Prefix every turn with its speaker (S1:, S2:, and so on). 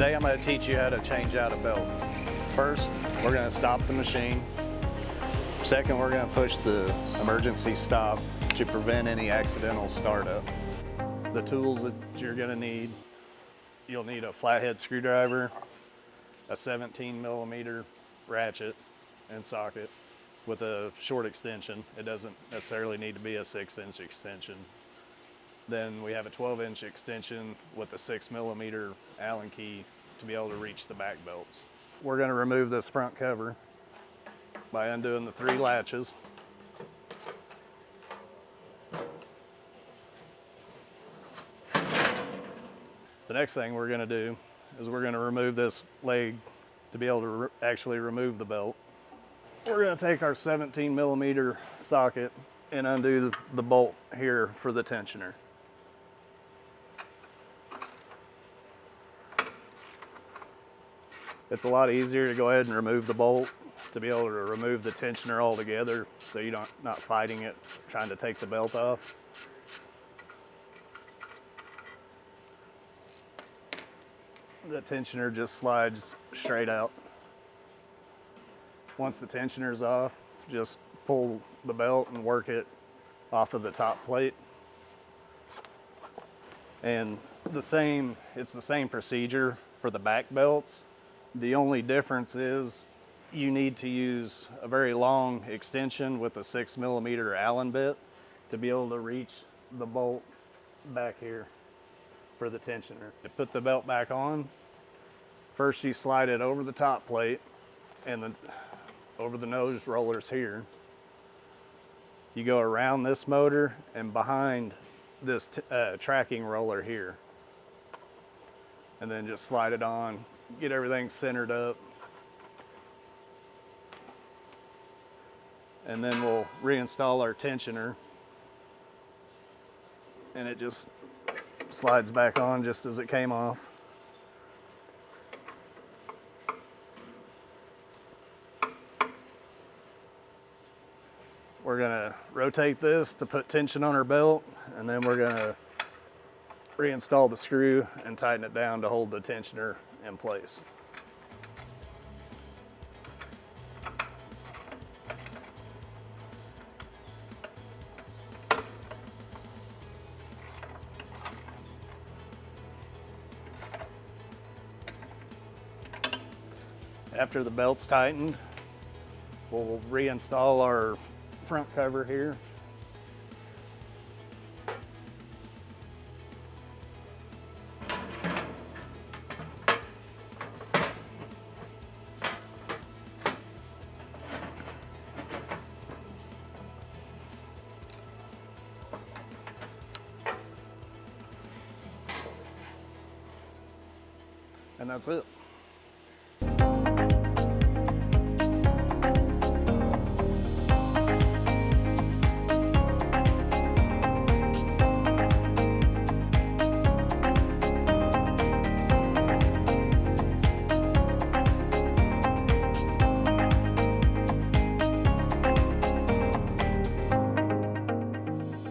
S1: Today I'm going to teach you how to change out a belt. First, we're going to stop the machine. Second, we're going to push the emergency stop to prevent any accidental startup. The tools that you're going to need, you'll need a flathead screwdriver, a 17mm ratchet and socket with a short extension. It doesn't necessarily need to be a 6-inch extension. Then we have a 12-inch extension with a 6mm Allen key to be able to reach the back belts. We're going to remove this front cover by undoing the 3 latches. The next thing we're going to do is we're going to remove this leg to be able to actually remove the belt. We're going to take our 17mm socket and undo the bolt here for the tensioner. It's a lot easier to go ahead and remove the bolt to be able to remove the tensioner altogether, so you're not fighting it, trying to take the belt off. The tensioner just slides straight out. Once the tensioner's off, just pull the belt and work it off of the top plate. And it's the same procedure for the back belts. The only difference is you need to use a very long extension with a 6mm Allen bit to be able to reach the bolt back here for the tensioner. To put the belt back on, first you slide it over the top plate and then over the nose rollers here. You go around this motor and behind this tracking roller here. And then just slide it on, get everything centered up. And then we'll reinstall our tensioner. And it just slides back on just as it came off. We're gonna rotate this to put tension on our belt, and then we're gonna reinstall the screw and tighten it down to hold the tensioner in place. After the belt's tightened, we'll reinstall our front cover here. And that's it.